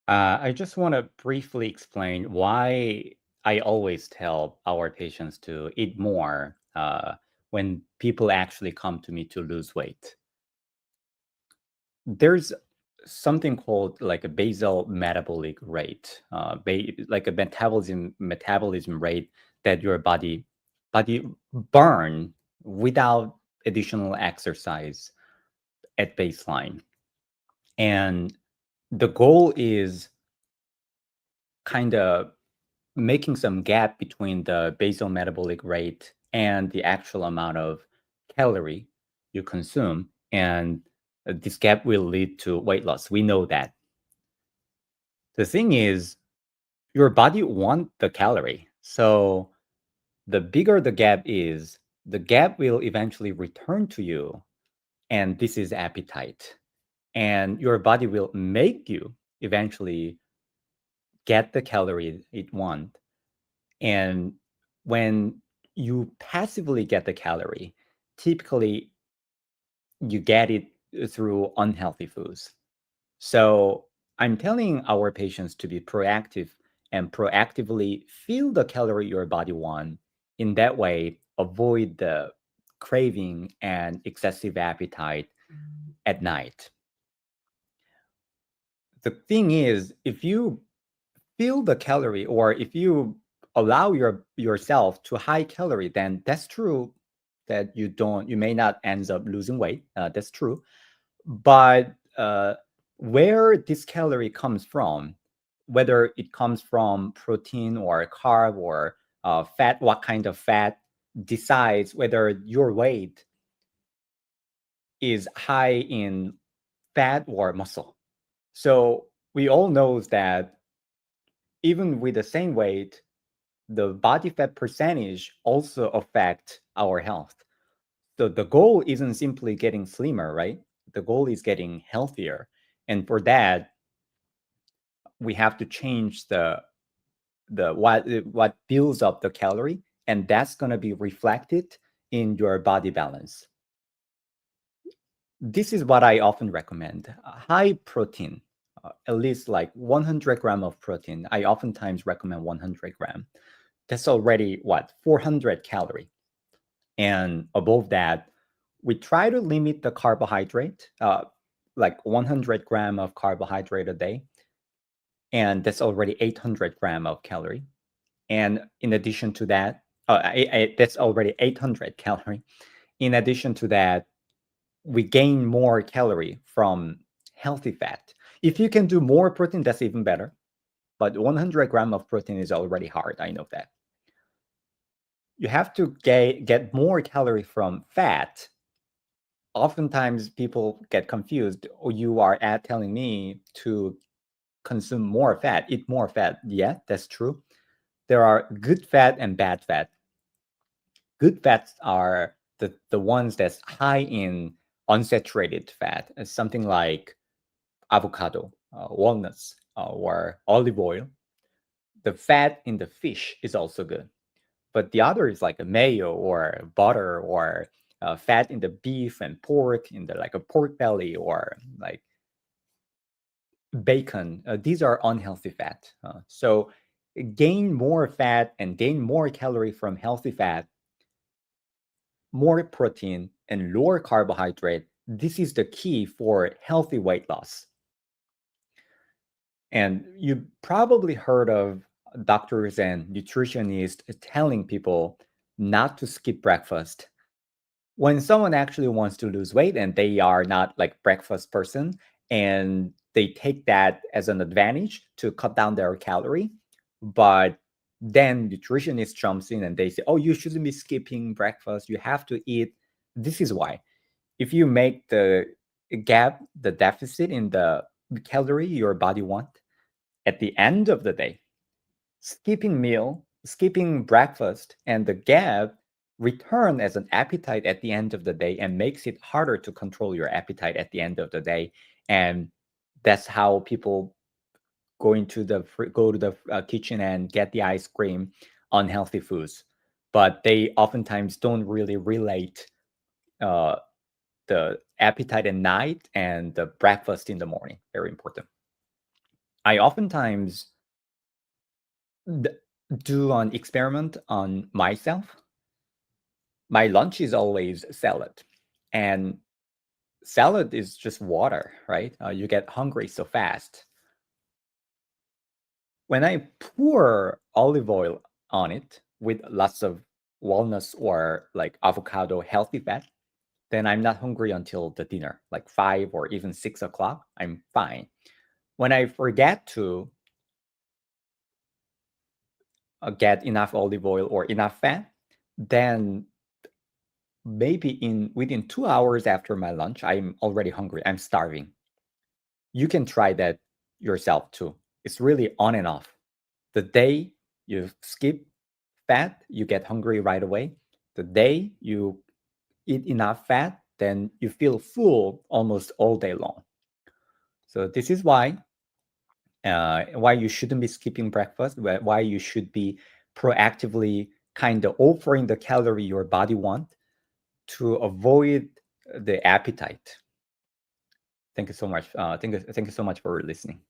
I just want to briefly explain why I always tell our patients to eat more when people actually come to me to lose weight. There's something called like a basal metabolic rate, like a metabolism rate that your body burn without additional exercise at baseline, and the goal is kind of making some gap between the basal metabolic rate and the actual amount of calorie you consume. And this gap will lead to weight loss. We know that. The thing is, your body wants the calorie. So the bigger the gap is, the gap will eventually return to you. And this is appetite. And your body will make you eventually get the calorie it wants. And when you passively get the calorie, typically you get it through unhealthy foods. So I'm telling our patients to be proactive and proactively feel the calorie your body wants. In that way, avoid the craving and excessive appetite at night. The thing is, if you feel the calorie or if you allow yourself to high calorie, then that's true that you may not end up losing weight. That's true. But where this calorie comes from, whether it comes from protein or carb or fat, what kind of fat decides whether your weight is high in fat or muscle. So we all know that even with the same weight, the body fat percentage also affect our health. So the goal isn't simply getting slimmer, right? The goal is getting healthier. And for that, we have to change the what builds up the calorie, and that's going to be reflected in your body balance. This is what I often recommend. High protein, at least like 100 gram of protein. I oftentimes recommend 100 gram. That's already what, 400 calorie. And above that, we try to limit the carbohydrate, like 100 gram of carbohydrate a day. And that's already 800 gram of calorie. And in addition to that, that's already 800 calorie. In addition to that, we gain more calorie from healthy fat. If you can do more protein, that's even better. But 100 gram of protein is already hard. I know that. You have to get more calorie from fat. Oftentimes people get confused. Oh, you are telling me to consume more fat, eat more fat. Yeah, that's true. There are good fat and bad fat. Good fats are the ones that's high in unsaturated fat, something like avocado, walnuts, or olive oil. The fat in the fish is also good, but the other is like a mayo or butter or fat in the beef and pork, in the like a pork belly or like bacon. These are unhealthy fat. So gain more fat and gain more calorie from healthy fat, more protein, and lower carbohydrate. This is the key for healthy weight loss. And you probably heard of doctors and nutritionists telling people not to skip breakfast. When someone actually wants to lose weight and they are not like breakfast person and they take that as an advantage to cut down their calorie, but then nutritionist jumps in and they say, oh, you shouldn't be skipping breakfast, you have to eat. This is why. If you make the gap, the deficit in the calorie your body want at the end of the day, skipping breakfast, and the gap return as an appetite at the end of the day and makes it harder to control your appetite at the end of the day. And that's how people go to the kitchen and get the ice cream, unhealthy foods, but they oftentimes don't really relate uh, the appetite at night and the breakfast in the morning. Very important. I oftentimes d- do an experiment on myself. My lunch is always salad, and salad is just water, right? You get hungry so fast. When I pour olive oil on it with lots of walnuts or like avocado healthy fat, then I'm not hungry until the dinner, like 5 or even 6 o'clock. I'm fine. When I forget to get enough olive oil or enough fat, then maybe in within 2 hours after my lunch, I'm already hungry. I'm starving. You can try that yourself too. It's really on and off. The day you skip fat, you get hungry right away. The day you eat enough fat, then you feel full almost all day long. So this is why you shouldn't be skipping breakfast, why you should be proactively kind of offering the calorie your body want to avoid the appetite. Thank you so much. Thank you so much for listening.